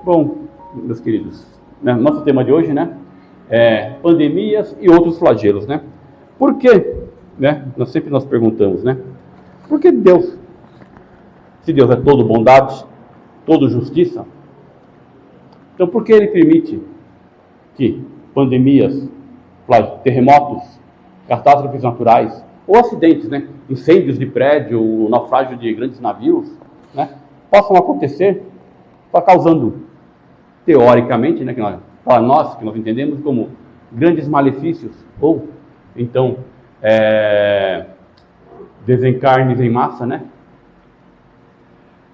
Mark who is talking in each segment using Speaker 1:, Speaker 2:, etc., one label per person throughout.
Speaker 1: Bom, meus queridos, né, nosso tema de hoje, né, é pandemias e outros flagelos, né? Por que, né, nós perguntamos, né, por que Deus, se Deus é todo bondade, todo justiça, então por que Ele permite que pandemias, terremotos, catástrofes naturais, ou acidentes, né, incêndios de prédio, naufrágio de grandes navios, né, possam acontecer, causando, teoricamente, né, para nós, que nós entendemos como grandes malefícios, ou então desencarnes em massa, né?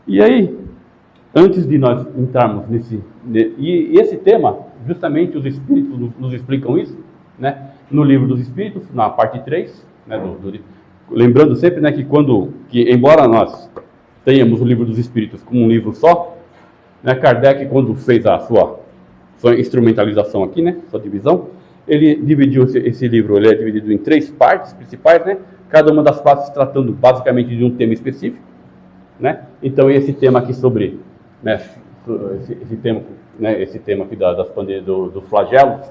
Speaker 1: E aí, antes de nós entrarmos e esse tema, justamente os Espíritos nos explicam isso, né? No Livro dos Espíritos, na parte 3, né, lembrando sempre, né, que embora nós tenhamos o Livro dos Espíritos como um livro só, né, Kardec, quando fez a sua instrumentalização aqui, né, sua divisão, ele dividiu esse livro, ele é dividido em 3 partes principais, né, cada uma das partes tratando basicamente de um tema específico, né. Então esse tema aqui sobre, né, esse tema aqui dos flagelos,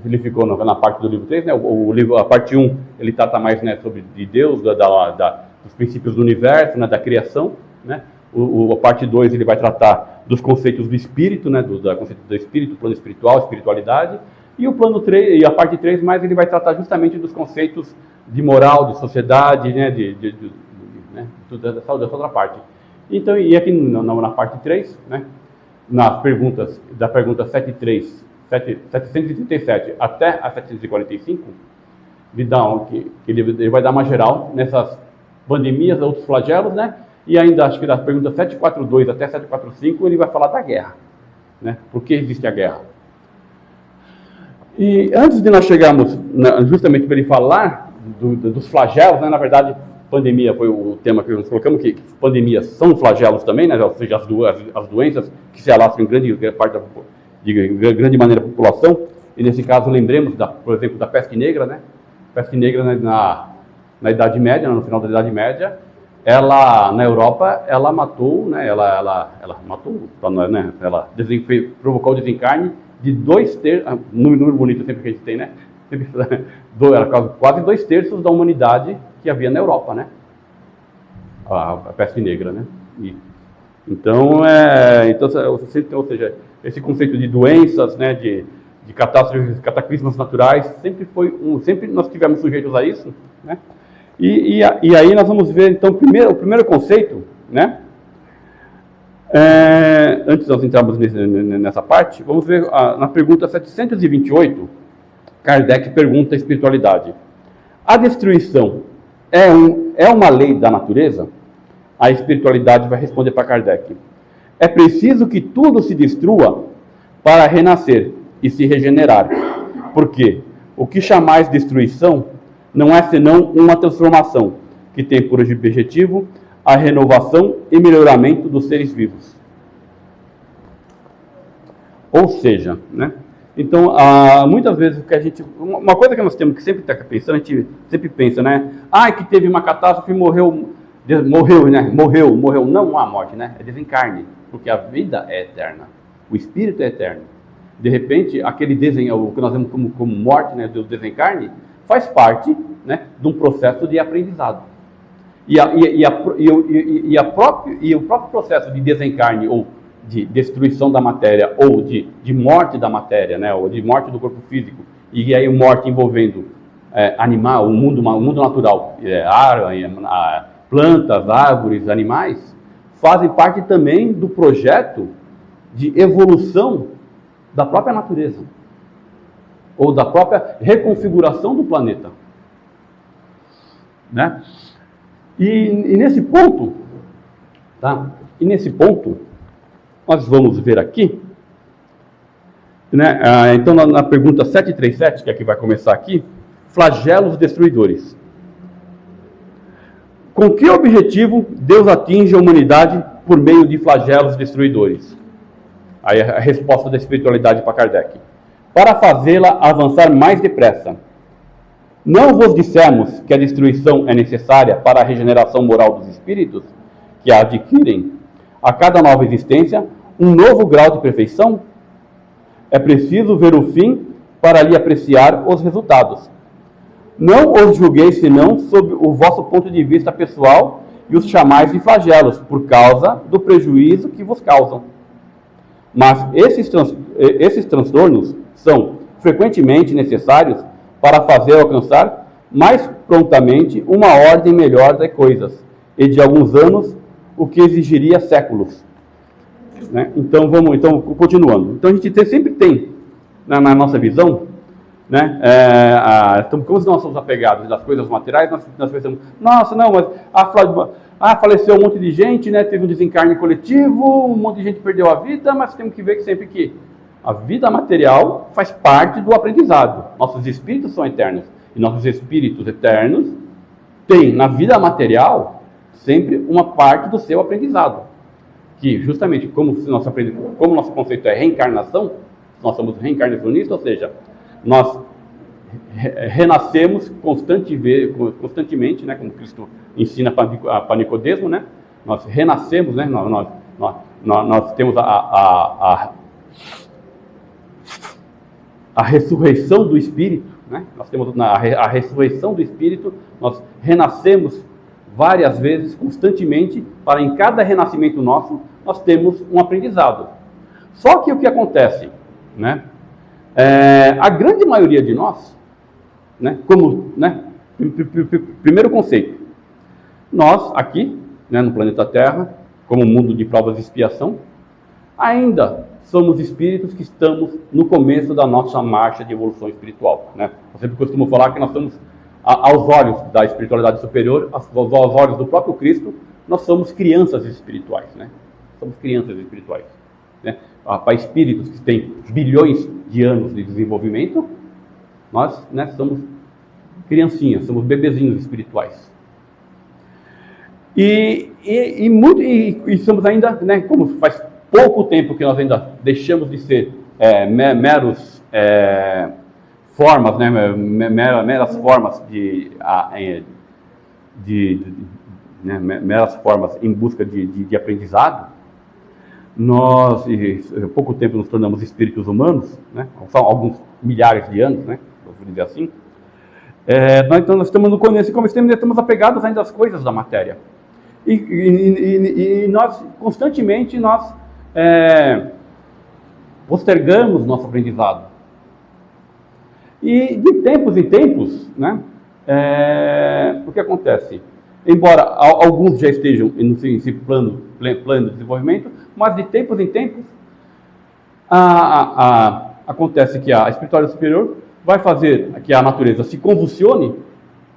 Speaker 1: ele ficou na parte do livro 3, né, a parte 1, ele trata mais, né, sobre de Deus, dos princípios do universo, né, da criação, né. A parte 2 ele vai tratar dos conceitos do espírito, né, do conceito do espírito, plano espiritual, espiritualidade, e o plano 3, e a parte 3 mais ele vai tratar justamente dos conceitos de moral, de sociedade, né, né, dessa outra parte. Então, e aqui na parte 3, né, nas perguntas, da pergunta 737 até a 745, ele vai dar uma geral nessas pandemias, outros flagelos, né? E ainda, acho que da pergunta 742 até 745, ele vai falar da guerra, né? Por que existe a guerra? E antes de nós chegarmos, justamente para ele falar dos flagelos, né? Na verdade, pandemia foi o tema que nós colocamos, que pandemias são flagelos também, né? Ou seja, as doenças que se alastram em grande maneira da população. E nesse caso, lembremos, por exemplo, da peste negra, né? Peste negra, né, na Idade Média, no final da Idade Média, ela, na Europa, ela matou, né, ela matou, né, ela provocou o desencarne de 2/3, número bonito sempre que a gente tem, né, era quase 2/3 da humanidade que havia na Europa, né, a peste negra, né, então, ou seja, esse conceito de doenças, né, de catástrofes, cataclismos naturais, sempre nós tivemos sujeitos a isso, né. E aí nós vamos ver, então, o primeiro conceito, né? Antes de nós entrarmos nessa parte, vamos ver na pergunta 728, Kardec pergunta a espiritualidade. A destruição é uma lei da natureza? A espiritualidade vai responder para Kardec. É preciso que tudo se destrua para renascer e se regenerar. Porque o que chamais destruição não é senão uma transformação que tem por objetivo a renovação e melhoramento dos seres vivos. Ou seja, né? Então, muitas vezes uma coisa que nós temos que sempre estar pensando, a gente sempre pensa, né? Que teve uma catástrofe e morreu, né? Morreu. Não há morte, né? É desencarne, porque a vida é eterna, o espírito é eterno. De repente, aquele desenho, o que nós vemos como morte, né, do desencarne, faz parte, né, de um processo de aprendizado. E o próprio processo de desencarne ou de destruição da matéria ou de morte da matéria, né, ou de morte do corpo físico, e aí morte envolvendo animal, o mundo natural, plantas, árvores, animais, fazem parte também do projeto de evolução da própria natureza, ou da própria reconfiguração do planeta, né? E nesse ponto, tá? E nesse ponto, nós vamos ver aqui, né? Então na pergunta 737, que é que vai começar aqui, flagelos destruidores. Com que objetivo Deus atinge a humanidade por meio de flagelos destruidores? Aí a resposta da espiritualidade para Kardec. Para fazê-la avançar mais depressa. Não vos dissemos que a destruição é necessária para a regeneração moral dos espíritos, que a adquirem, a cada nova existência, um novo grau de perfeição? É preciso ver o fim para lhe apreciar os resultados. Não os julgueis senão sob o vosso ponto de vista pessoal e os chamais de flagelos, por causa do prejuízo que vos causam. Mas esses transtornos são frequentemente necessários para fazer alcançar mais prontamente uma ordem melhor das coisas, e de alguns anos, o que exigiria séculos. Né? Então, continuando. Então, a gente sempre tem, na nossa visão, né, como nós somos apegados das coisas materiais, nós pensamos, nossa, não, mas faleceu um monte de gente, né, teve um desencarne coletivo, um monte de gente perdeu a vida, mas temos que ver que sempre que a vida material faz parte do aprendizado. Nossos espíritos são eternos. E nossos espíritos eternos têm, na vida material, sempre uma parte do seu aprendizado. Que, justamente, como nosso conceito é reencarnação, nós somos reencarnacionistas, ou seja, nós renascemos constantemente, né, como Cristo ensina para Nicodemo, né? Nós renascemos, né? Nós temos a ressurreição do Espírito, né? Nós temos a ressurreição do Espírito, nós renascemos várias vezes, constantemente, para em cada renascimento nosso, nós temos um aprendizado. Só que o que acontece, né? A grande maioria de nós, né? Primeiro conceito, nós aqui, né, no planeta Terra, como mundo de provas e expiação, ainda somos espíritos que estamos no começo da nossa marcha de evolução espiritual, né? Eu sempre costumo falar que nós estamos, aos olhos da espiritualidade superior, aos olhos do próprio Cristo, nós somos crianças espirituais, né? Somos crianças espirituais, né? Para espíritos que têm bilhões de anos de desenvolvimento, nós, né, somos criancinhas, somos bebezinhos espirituais. E somos ainda, né, como faz pouco tempo que nós ainda deixamos de ser meros formas, né, meras formas meras formas em busca de aprendizado. Nós, em pouco tempo, nos tornamos espíritos humanos, né? São alguns milhares de anos, né? Vou dizer assim. Então, nós estamos no começo, estamos apegados ainda às coisas da matéria. E nós, constantemente, postergamos nosso aprendizado. E de tempos em tempos, né? O que acontece? Embora alguns já estejam nesse plano de desenvolvimento, mas de tempos em tempos acontece que a espiritualidade superior vai fazer que a natureza se convulsione.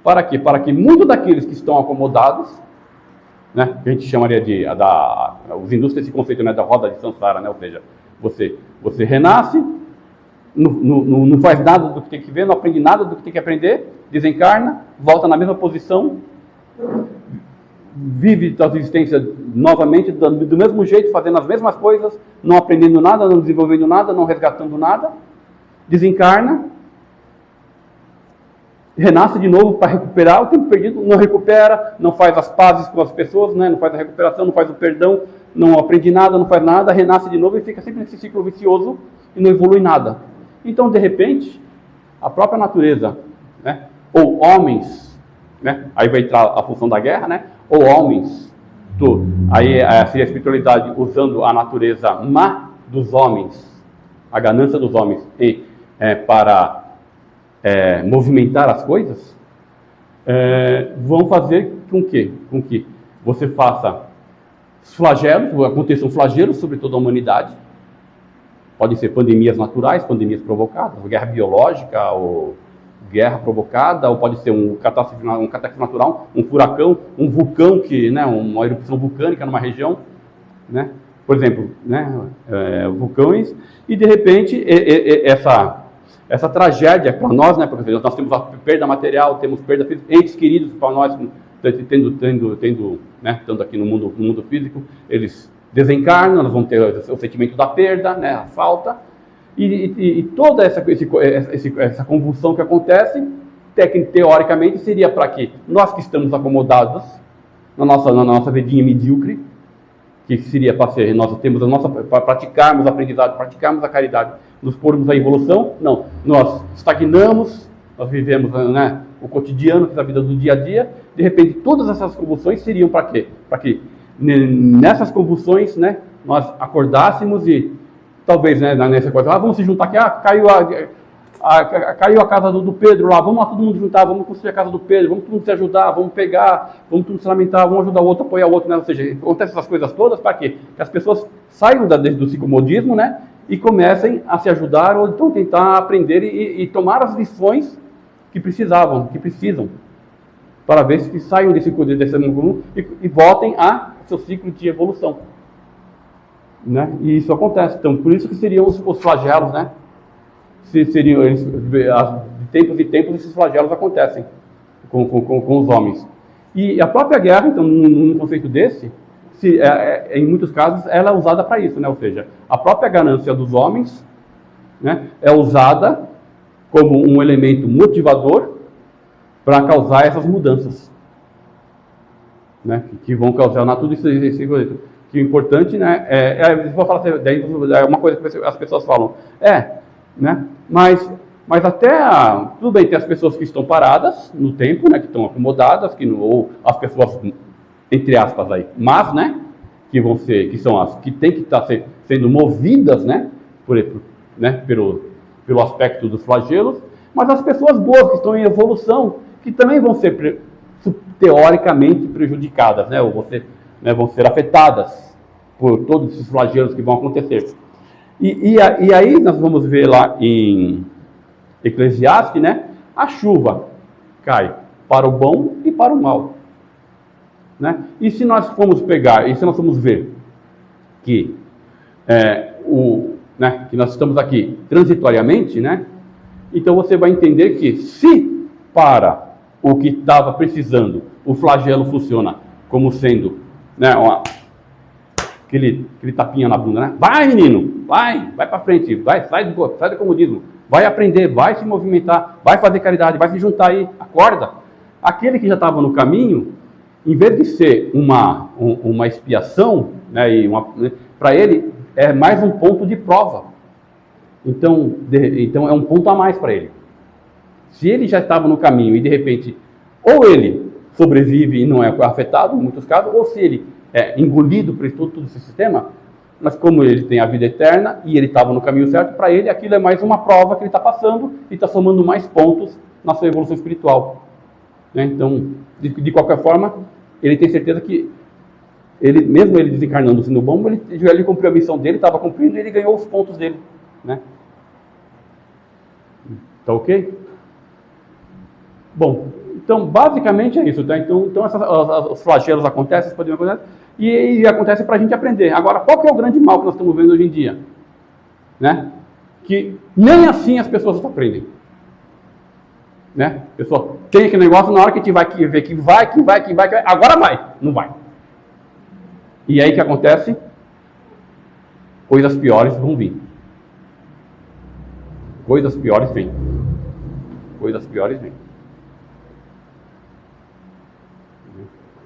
Speaker 1: Para quê? Para que muitos daqueles que estão acomodados, né, que a gente chamaria os hindus têm esse conceito, né, da roda de samsara, né, ou seja, você renasce, não faz nada do que tem que ver, não aprende nada do que tem que aprender, desencarna, volta na mesma posição, vive a sua existência novamente do mesmo jeito, fazendo as mesmas coisas, não aprendendo nada, não desenvolvendo nada, não resgatando nada, desencarna, renasce de novo para recuperar o tempo perdido, não recupera, não faz as pazes com as pessoas, né? Não faz a recuperação, não faz o perdão, não aprende nada, não faz nada, renasce de novo e fica sempre nesse ciclo vicioso e não evolui nada. Então, de repente, a própria natureza, né? Ou homens, né? Aí vai entrar a função da guerra, né? Ou homens, aí seria a espiritualidade usando a natureza má dos homens, a ganância dos homens, para movimentar as coisas, vão fazer com que você faça flagelos, aconteçam flagelos sobre toda a humanidade. Podem ser pandemias naturais, pandemias provocadas, guerra biológica, ou guerra provocada, ou pode ser um catástrofe natural, um furacão, um vulcão, né, uma erupção vulcânica numa região, né? Por exemplo, né, vulcões, e de repente essa tragédia para nós, né, porque nós temos a perda material, temos perda física, entes queridos para nós, né, estando aqui no mundo físico, eles desencarnam, nós vamos ter o sentimento da perda, né, a falta, e toda essa convulsão que acontece, teoricamente, seria para que nós que estamos acomodados na nossa vidinha medíocre, que seria para ser, nós temos a nossa, para praticarmos a aprendizagem, praticarmos a caridade, nos pormos a evolução. Não, nós estagnamos, nós vivemos, né, o cotidiano, que é a vida do dia a dia. De repente, todas essas convulsões seriam para quê? Para que nessas convulsões, né, nós acordássemos e talvez, né, nessa coisa, vamos se juntar aqui, caiu a casa do Pedro lá, vamos lá todo mundo juntar, vamos construir a casa do Pedro, vamos todo mundo se ajudar, vamos pegar, vamos todo mundo se lamentar, vamos ajudar o outro, apoiar o outro, né? Ou seja, acontecem essas coisas todas para quê? Que as pessoas saiam do psicomodismo, né, e comecem a se ajudar ou então tentar aprender e tomar as lições que precisam, para ver se saiam desse mundo comum e voltem a seu ciclo de evolução, né? E isso acontece. Então, por isso que seriam os flagelos, né? Seriam eles, de tempos em tempos, esses flagelos acontecem com os homens. E a própria guerra, então, num conceito desse, em muitos casos, ela é usada para isso, né? Ou seja, a própria ganância dos homens, né, é usada como um elemento motivador para causar essas mudanças, né, que vão causar tudo isso. Que o importante, né, vou falar é uma coisa que as pessoas falam, né, mas até, tudo bem, tem as pessoas que estão paradas no tempo, né, que estão acomodadas, ou as pessoas, entre aspas, aí, mas, né, que são as que têm que estar sendo movidas, né, pelo aspecto dos flagelos, mas as pessoas boas que estão em evolução, que também vão ser teoricamente prejudicadas, né, ou vão ser afetadas por todos esses flagelos que vão acontecer. E aí nós vamos ver lá em Eclesiastes, né, a chuva cai para o bom e para o mal, né? E se nós formos ver que que nós estamos aqui transitoriamente, né? Então você vai entender que se para o que estava precisando o flagelo funciona como sendo, né, aquele tapinha na bunda, né? Vai, menino, vai para frente, sai do comodismo, vai aprender, vai se movimentar, vai fazer caridade, vai se juntar aí, acorda. Aquele que já estava no caminho, em vez de ser uma expiação, né, para ele é mais um ponto de prova. Então é um ponto a mais para ele. Se ele já estava no caminho e de repente, ou ele sobrevive e não é afetado, em muitos casos, ou se ele é engolido por todo esse sistema, mas como ele tem a vida eterna e ele estava no caminho certo, para ele aquilo é mais uma prova que ele está passando e está somando mais pontos na sua evolução espiritual, né? Então, de qualquer forma, ele tem certeza que mesmo ele desencarnando sendo bom, ele cumpriu a missão dele, estava cumprindo e ele ganhou os pontos dele, né? Tá ok? Bom, então basicamente é isso, tá? Então os flagelos acontecem, e acontece para a gente aprender. Agora, qual que é o grande mal que nós estamos vendo hoje em dia? Né? Que nem assim as pessoas aprendem. Né? A pessoa tem aquele negócio, na hora que a gente vai ver que vai, agora vai, não vai. E aí o que acontece? Coisas piores vão vir. Coisas piores vêm. Coisas piores vêm.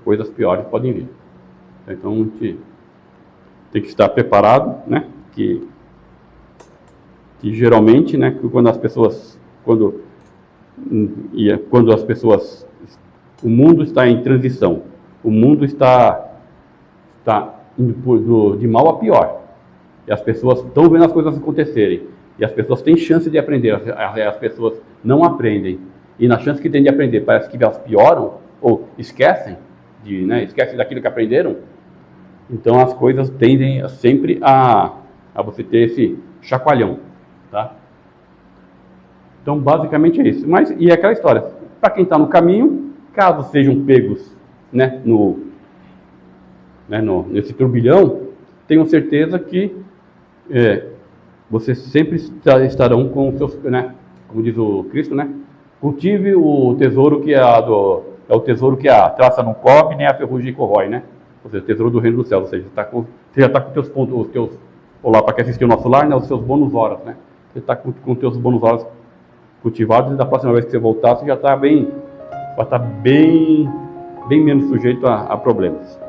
Speaker 1: Coisas piores podem vir. Então a gente tem que estar preparado, né? Que geralmente, né? Quando as pessoas o mundo está em transição, o mundo está indo de mal a pior, e as pessoas estão vendo as coisas acontecerem, e as pessoas têm chance de aprender, as pessoas não aprendem, e na chance que tem de aprender, parece que elas pioram, ou esquecem daquilo que aprenderam. Então as coisas tendem sempre a você ter esse chacoalhão, tá? Então basicamente é isso. E é aquela história, para quem está no caminho, caso sejam pegos, né, nesse turbilhão, tenham certeza que vocês sempre estarão com seus, né, como diz o Cristo, né, cultive o tesouro que é o tesouro que a traça não come, nem a ferrugem corrói, né? Ou seja, o tesouro do reino dos céus. Ou seja, você já está com os teus, olá, para quem assistiu o nosso lar, né, os seus bônus horas, né? Você está com os teus bônus horas cultivados, e da próxima vez que você voltar, você já está vai estar bem menos sujeito a problemas.